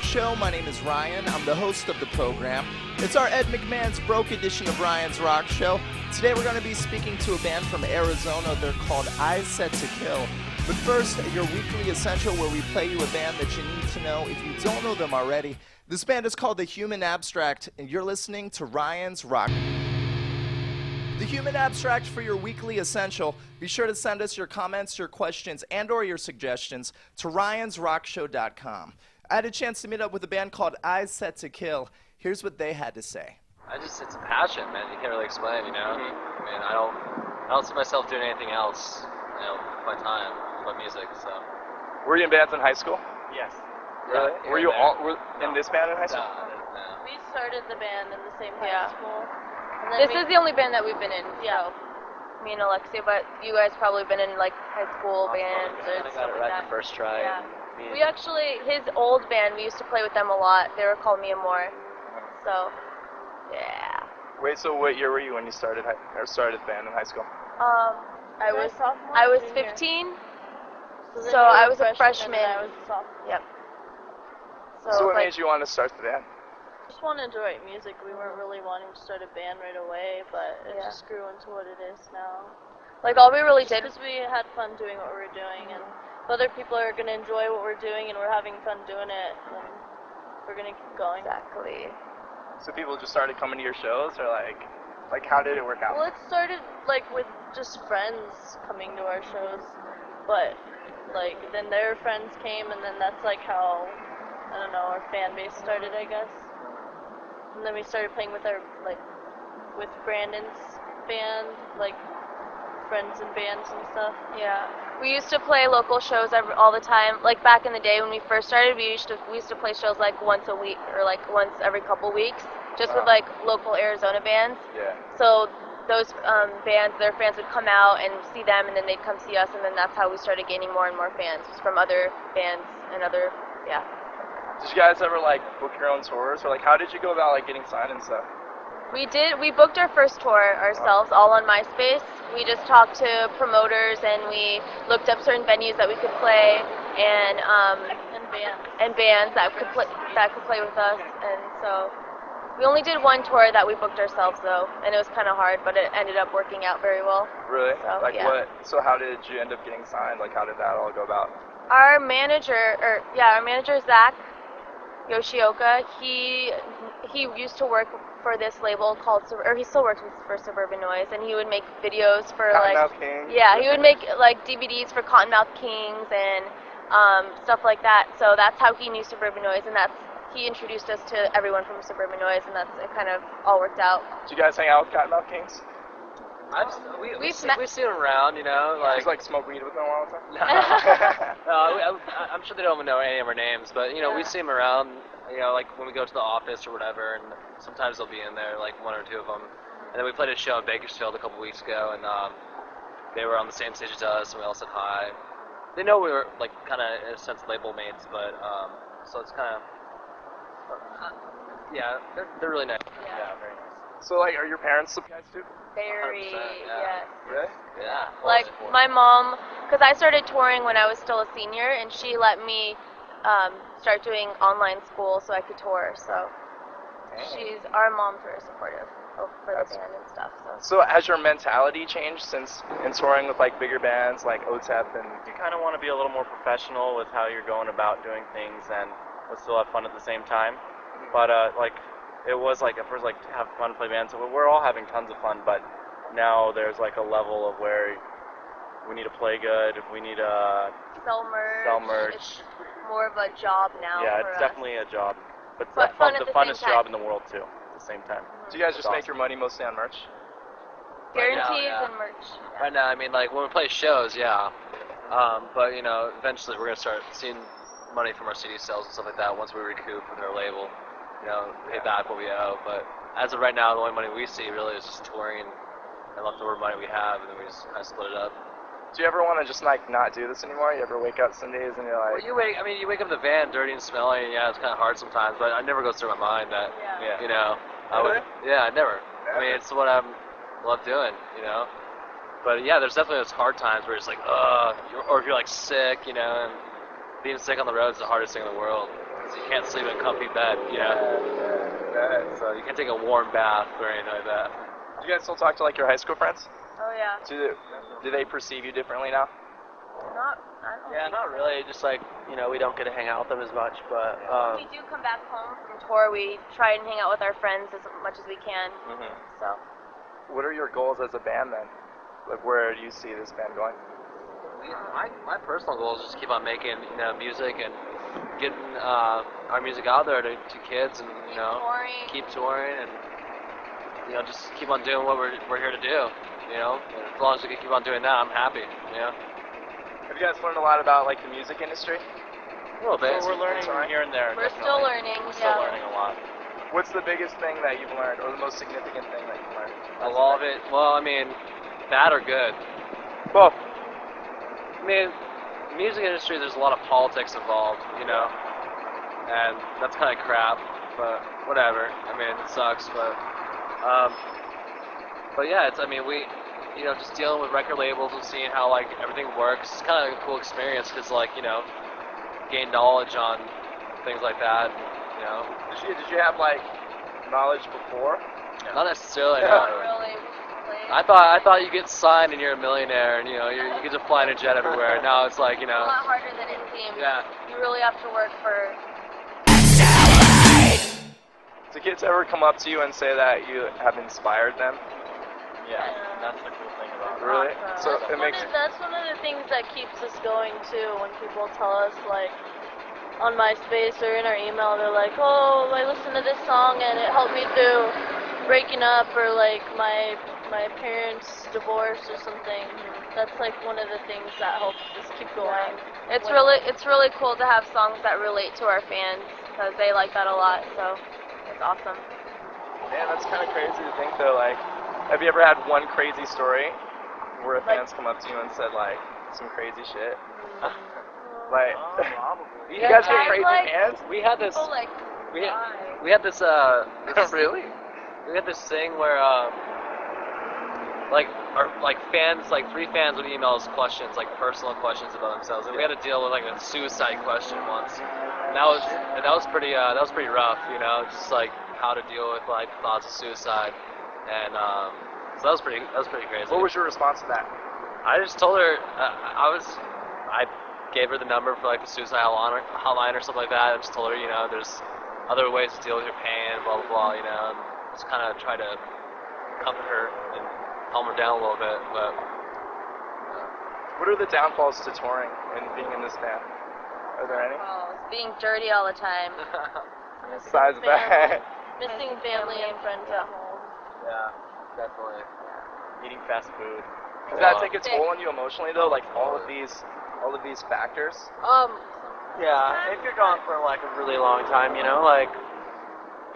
Show. My name is Ryan. I'm the host of the program. It's our Ed McMahon's Broke edition of Ryan's Rock Show. Today we're going to be speaking to a band from Arizona. They're called Eyes Set to Kill. But first, your weekly essential where we play you a band that you need to know if you don't know them already. This band is called The Human Abstract, and you're listening to Ryan's Rock. The Human Abstract for your weekly essential. Be sure to send us your comments, your questions, and or your suggestions to ryansrockshow.com. I had a chance to meet up with a band called Eyes Set to Kill. Here's what they had to say. It's a passion, man. You can't really explain, you know? I mean, I don't see myself doing anything else, you know, with my time, but music, so. Were you in bands in high school? Yes. Really? Yeah, were you all in this band in high school? No. We started the band in the same high school. And then This is the only band that we've been in, Yeah. so me and Alexia, but you guys probably been in like high school bands I or got stuff it like right that. the first try. Yeah. Me We actually, his old band, we used to play with them a lot. They were called Me and More. So, yeah. Wait, so what year were you when you started the band in high school? I was sophomore, I was junior. 15. then So you were I was a freshman. and I was a sophomore. Yep. So what like, made you want to start the band? Just wanted to write music. We weren't really wanting to start a band right away, but it Yeah. just grew into what it is now. like all we really did. Because we had fun doing what we were doing, and if other people are going to enjoy what we're doing and we're having fun doing it, then we're going to keep going. Exactly. So people just started coming to your shows, or like how did it work out? Well, it started like with just friends coming to our shows, but like then their friends came, and then that's like how, I don't know, our fan base started, I guess. And then we started playing with with Brandon's band, like friends and bands and stuff. Yeah. We used to play local shows all the time. Like back in the day when we first started, we used to play shows like once a week or like once every couple weeks, just with like local Arizona bands. Yeah. So those bands, their fans would come out and see them, and then they'd come see us, and then that's how we started gaining more and more fans from other bands and other, yeah. Did you guys ever like book your own tours, or like how did you go about like getting signed and stuff? We did. We booked our first tour ourselves, all on MySpace. We just talked to promoters, and we looked up certain venues that we could play, and bands that could play with us. And so we only did one tour that we booked ourselves, though, and it was kind of hard, but it ended up working out very well. Really? So, like yeah. what? So how did you end up getting signed? Like how did that all go about? Our manager, Zach Yoshioka, he used to work for this label called, or he still works for Suburban Noize, and he would make videos for Cottonmouth Kings? Yeah, he would make like DVDs for Cottonmouth Kings and stuff like that. So that's how he knew Suburban Noize, and he introduced us to everyone from Suburban Noize, and it kind of all worked out. Did you guys hang out with Cottonmouth Kings? we've seen them around, you know, Just like smoke weed with them all the time? I'm sure they don't know any of our names, but you know, we see them around, you know, like when we go to the office or whatever, and sometimes they'll be in there, like one or two of them. And then we played a show in Bakersfield a couple weeks ago, and they were on the same stage as us, and we all said hi. They know we were like kind of in a sense label mates, but so it's kind of yeah, they're really nice. Yeah. Very nice. So like, are your parents the guys too? Very, 100%, yeah. yes. Really? Yeah. Like my mom, because I started touring when I was still a senior, and she let me start doing online school so I could tour. So our mom's very supportive for the band and stuff. So has your mentality changed since in touring with like bigger bands like OTEP and? You kind of want to be a little more professional with how you're going about doing things, and but still have fun at the same time. But like it was like at first like have fun, play bands. So we're all having tons of fun, but now there's like a level of where we need to play good. We need to Sell merch. It's more of a job now. yeah, for it's us. definitely a job, but But fun at the the funnest same time. job in the world too. At the same time. Do you guys just It's make your money mostly on merch? Guarantees yeah. and merch. Yeah. Right now, I mean, like when we play shows, yeah. But you know, eventually we're gonna start seeing money from our CD sales and stuff like that once we recoup with our label. You know, pay back what we owe. But as of right now, the only money we see really is just touring and leftover money we have, and then we just kind of split it up. Do you ever want to just like not do this anymore? You ever wake up some days and you're Well, like, you wake up in the van dirty and smelly, and yeah, it's kind of hard sometimes. But it never goes through my mind that, Yeah. you know, Really? I never. I mean, it's what I love doing, you know. But yeah, there's definitely those hard times where it's like, or if you're like sick, you know, and being sick on the road is the hardest thing in the world. so you can't sleep in a comfy bed, you know. So you can't take a warm bath or anything like that. Do you guys still talk to like your high school friends? Oh yeah. Do they perceive you differently now? I don't Yeah, think not so. really. Just like, you know, we don't get to hang out with them as much, but When we do come back home from tour, we try and hang out with our friends as much as we can. Mm-hmm. So. What are your goals as a band then? Like, where do you see this band going? My personal goal is just keep on making, you know, music and getting our music out there to kids, and you know, keep touring, and you know, just keep on doing what we're here to do. You know, and as long as we can keep on doing that, I'm happy. You know. Have you guys learned a lot about like the music industry? A little bit. So we're learning here and there. We're definitely. still learning. We're still Yeah. learning a lot. What's the biggest thing that you've learned, or the most significant thing that you've learned? A lot of it. Well, I mean, bad or good. Both. I mean, the music industry, there's a lot of politics involved, you know, and that's kind of crap, but whatever. I mean, it sucks, but yeah, I mean, you know, just dealing with record labels and seeing how, like, everything works, it's kind of a cool experience, because, like, you know, gain knowledge on things like that, you know. Did you have like knowledge before? Not necessarily, Yeah. no. Not really. I thought you get signed and you're a millionaire, and, you know, you get to fly in a jet everywhere. Now it's like, you It's a know, lot harder than it seems. yeah. You really have to work for. Do kids ever come up to you and say that you have inspired them? Yeah, that's the cool thing about it. Really? Awesome. So it makes That's one of the things that keeps us going too. When people tell us like on MySpace or in our email, they're like, "Oh, I listened to this song and it helped me through breaking up or like my parents' divorce or something." That's like one of the things that helps us keep going. It's really cool to have songs that relate to our fans because they like that a lot. So it's awesome. Man, that's kind of crazy to think though. Like, have you ever had one crazy story where a fans come up to you and said like some crazy shit? Like, you guys get crazy fans? We had this. People like We had this. Really? We had this thing where like fans, like 3 fans would email us questions, like personal questions about themselves, and we had to deal with like a suicide question once. And that was pretty rough, you know, just like how to deal with like thoughts of suicide, and so that was pretty crazy. What was your response to that? I just told her I gave her the number for like the suicide hotline or something like that. I just told her, you know, there's other ways to deal with your pain, blah blah blah, you know, and just kind of try to comfort her and calm her down a little bit. But What are the downfalls to touring and being in this band? Are there any? being dirty all the time. Besides that, Missing family and friends at home. yeah, definitely. Eating fast food. does that take a toll on you emotionally though? Like all of these factors? yeah, if you're gone for like a really long time, you know, like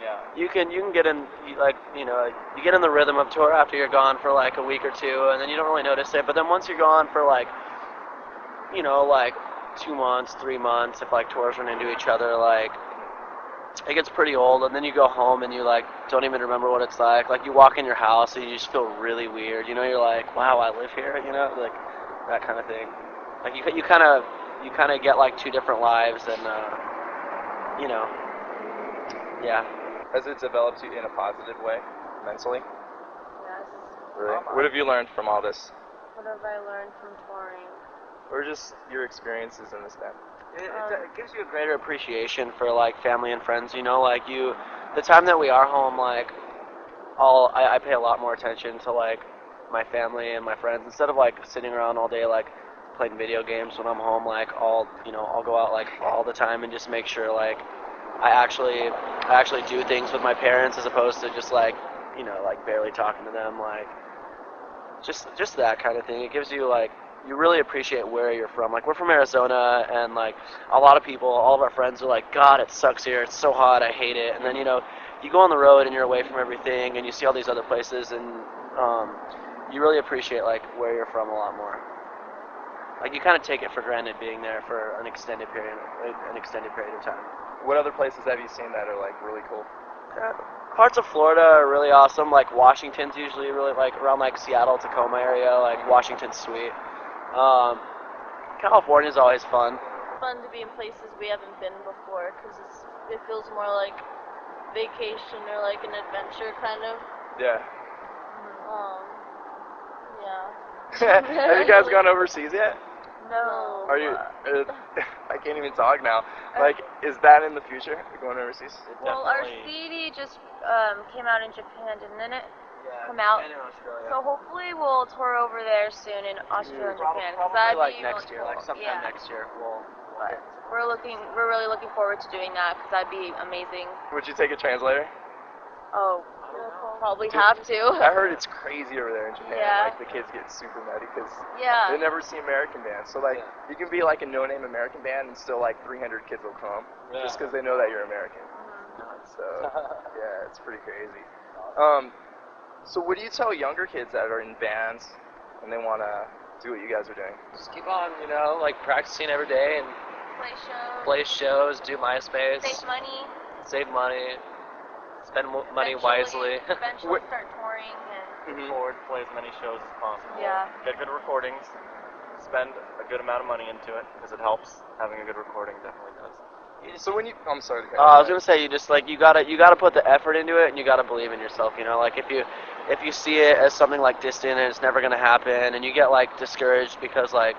Yeah. you can get in, like, you know, you get in the rhythm of tour after you're gone for like a week or two, and then you don't really notice it. But then once you're gone for like, you know, like 2 months, 3 months, if like tours run into each other, like it gets pretty old. And then you go home and you like don't even remember what it's like. Like you walk in your house and you just feel really weird. You know, you're like, wow, I live here. You know, like that kind of thing. Like you kind of get like 2 different lives, and you know, yeah. Has it developed you in a positive way, mentally? Yes. Really? What have you learned from all this? What have I learned from touring? Or just your experiences in this band? It gives you a greater appreciation for like family and friends. You know, like the time that we are home, like I pay a lot more attention to like my family and my friends instead of like sitting around all day like playing video games when I'm home. Like I'll go out like all the time and just make sure like I actually do things with my parents as opposed to just like, you know, like barely talking to them, like just that kind of thing. It gives you like, you really appreciate where you're from. Like we're from Arizona, and like a lot of people, all of our friends are like, God, it sucks here, it's so hot, I hate it. And then, you know, you go on the road and you're away from everything and you see all these other places, and you really appreciate like where you're from a lot more. Like you kind of take it for granted being there for an extended period of time. What other places have you seen that are like really cool? Parts of Florida are really awesome. Like Washington's usually really like around like Seattle, Tacoma area. Like Washington's sweet. California's always fun. Fun to be in places we haven't been before because it's it feels more like vacation or like an adventure kind of. Yeah. Yeah. Have you guys gone overseas yet? No. Are you? I can't even talk now. Like, is that in the future? Going overseas? Well, our CD just came out in Japan, didn't it? Yeah, Come out. and in Australia. So hopefully we'll tour over there soon in Australia and Japan. 'Cause Probably that'd like be next really year, cool. like sometime Yeah. next year. We'll But we're really looking forward to doing that because that'd be amazing. Would you take a translator? Oh, probably Dude, have to. I heard it's crazy over there in Japan. Yeah. Like, the kids get super mad because Yeah. they never see American bands. So, like, you can be like a no-name American band and still like 300 kids will come just because they know that you're American. So, yeah, it's pretty crazy. So what do you tell younger kids that are in bands and they want to do what you guys are doing? Just keep on, you know, like practicing every day and play shows, do MySpace, Save money. spend money wisely. Eventually start touring and Record, play as many shows as possible. Yeah. Get good recordings. Spend a good amount of money into it because it helps. Having a good recording definitely does. So when you, I'm sorry. I was gonna say you just like you gotta put the effort into it and you gotta believe in yourself. You know, like if you see it as something like distant and it's never gonna happen, and you get like discouraged because like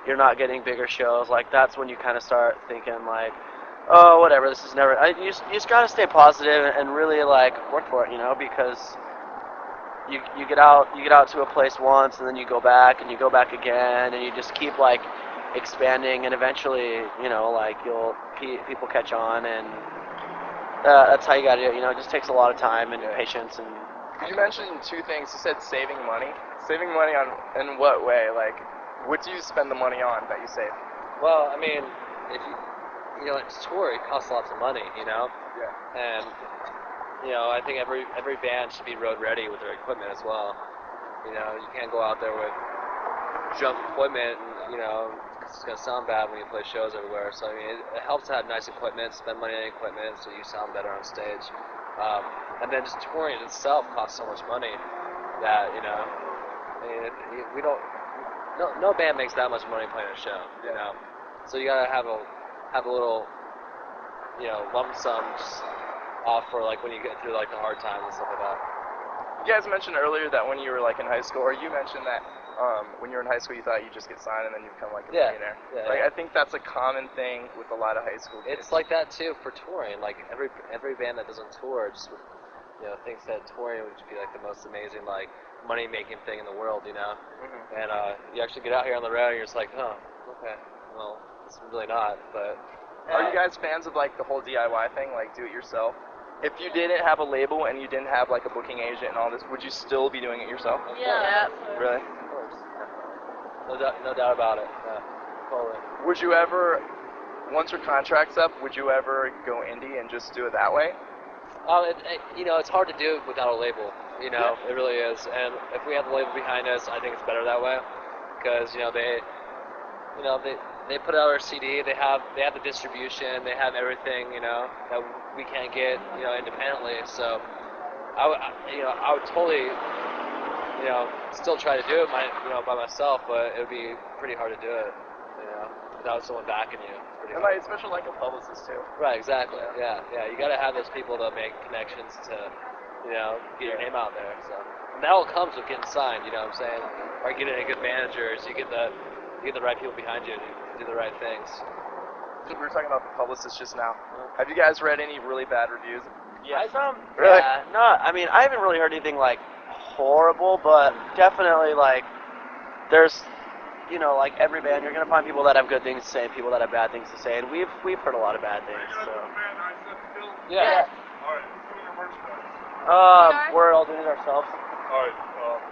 you're not getting bigger shows, like that's when you kind of start thinking like, oh whatever, this is never. You just gotta stay positive and really like work for it. You know, because you get out to a place once and then you go back and you go back again and you just keep like expanding, and eventually, you know, like people catch on, and that's how you got to do it. You know, it just takes a lot of time and patience. And you mentioned two things. You said saving money. Saving money on in what way? Like, what do you spend the money on that you save? Well, I mean, if you know, it's tour, it costs lots of money, you know. Yeah. And you know, I think every band should be road ready with their equipment as well. You know, you can't go out there with junk equipment, and you know, it's gonna sound bad when you play shows everywhere. So I mean, it helps to have nice equipment, spend money on equipment, so you sound better on stage. And then just touring itself costs so much money that you know, I mean, we don't. No band makes that much money playing a show, you know. So you gotta have a little, you know, lump sum just off for like when you get through like the hard times and stuff like that. You guys mentioned earlier that when you were like in high school, or you mentioned that when you were in high school you thought you'd just get signed and then you become like a millionaire. Yeah, like yeah. I think that's a common thing with a lot of high school kids. It's like that too for touring. Like every band that doesn't tour just you know thinks that touring would be like the most amazing like money making thing in the world, you know. And you actually get out here on the road and you're just like, oh, okay, well, it's really not. But are you guys fans of like the whole DIY thing, like do it yourself? If you didn't have a label and you didn't have like a booking agent and all this, would you still be doing it yourself? Yeah. Really? of course, no doubt about it. Yeah, totally. Would you ever, once your contract's up, would you ever go indie and just do it that way? You know, it's hard to do it without a label. You know, it really is. And if we have the label behind us, I think it's better that way, because you know they put out our CD. They have the distribution. They have everything. You know that we can't get independently. So I would totally still try to do it by myself, but it would be pretty hard to do it. You know, without someone backing you. It's pretty And hard. like, especially like a publicist too. Right, exactly. Yeah. You got to have those people to make connections to, get your name out there. So and that all comes with getting signed. You know what I'm saying? Or getting a good manager, so you get the right people behind you to do the right things. We were talking about the publicist just now. Have you guys read any really bad reviews? yes, Really? yeah, no, I mean I haven't really heard anything like horrible, but definitely like there's. You know, like every band, you're gonna find people that have good things to say and people that have bad things to say, and we've heard a lot of bad things. So. Yeah. Alright, who's your merchandise? We're all doing it ourselves. Alright,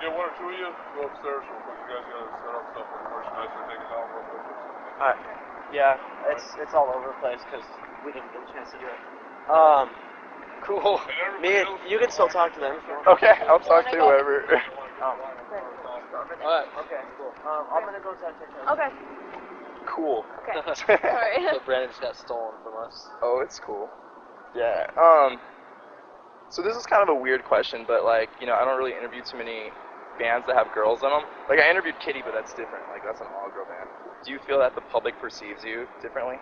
get one or two of you, go upstairs real quick. You guys gotta set up stuff for the merchandise and take it down real quick. Alright. Yeah, it's all over the place because we didn't get a chance to do it. Cool. You can still talk to them if you want. Okay, I'll talk to whoever. All right. Okay, cool. I'm gonna go check. Okay. Cool. Okay. Sorry. So Brandon just got stolen from us. Oh, it's cool. Yeah. So this is kind of a weird question, but like, I don't really interview too many bands that have girls in them. Like I interviewed Kitty, but that's different. Like that's an all-girl band. Do you feel that the public perceives you differently?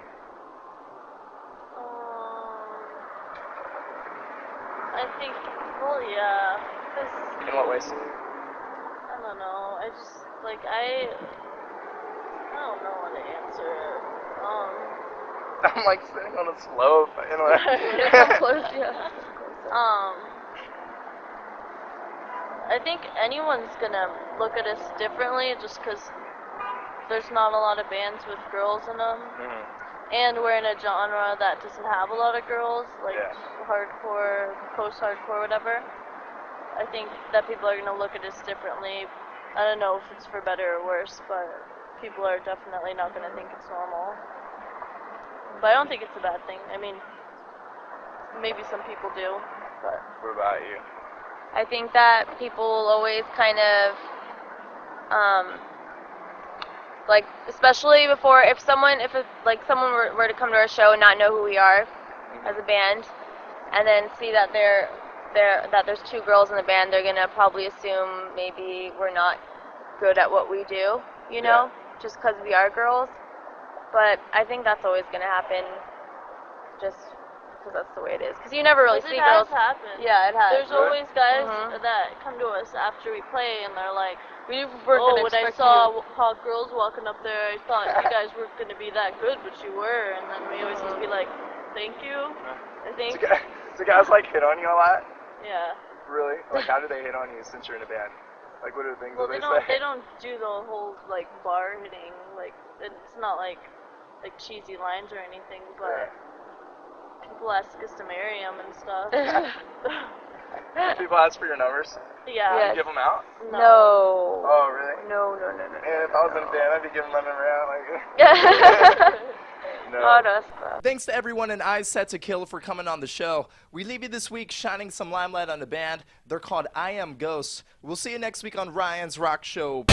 I think, well, yeah, 'cause In what ways? I don't know. I just like I don't know what to answer. I'm like sitting on a slope. You know, Come close, yeah. I think anyone's gonna look at us differently just because there's not a lot of bands with girls in them, and we're in a genre that doesn't have a lot of girls, like hardcore, post-hardcore, whatever. I think that people are gonna look at us differently. I don't know if it's for better or worse, but people are definitely not gonna think it's normal. But I don't think it's a bad thing. I mean, maybe some people do, but. What about you? I think that people will always kind of, like, especially before, if someone were to come to our show and not know who we are as a band, and then see that there's two girls in the band, they're gonna probably assume maybe we're not good at what we do, you know, just because we are girls. But I think that's always gonna happen, just because that's the way it is. Because you never really see girls. It has happened. Yeah, it has. There's always guys that come to us after we play, and they're like, when I saw hot girls walking up there, I thought you guys weren't going to be that good, but you were. And then we always just be like, thank you, I think. So guys like hit on you a lot? Yeah. Really? Like, how do they hit on you since you're in a band? Like, what are the things that they say? They don't do the whole, like, bar hitting. Like, it's not like cheesy lines or anything, but people ask us to marry them and stuff. People ask for your numbers? Yeah. Do you give them out? No. Oh, really? No. And if I was in a band, I'd be giving my number out. Like, no. Oh, no, stop. Thanks to everyone in Eyes Set to Kill for coming on the show. We leave you this week shining some limelight on the band. They're called I Am Ghosts. We'll see you next week on Ryan's Rock Show.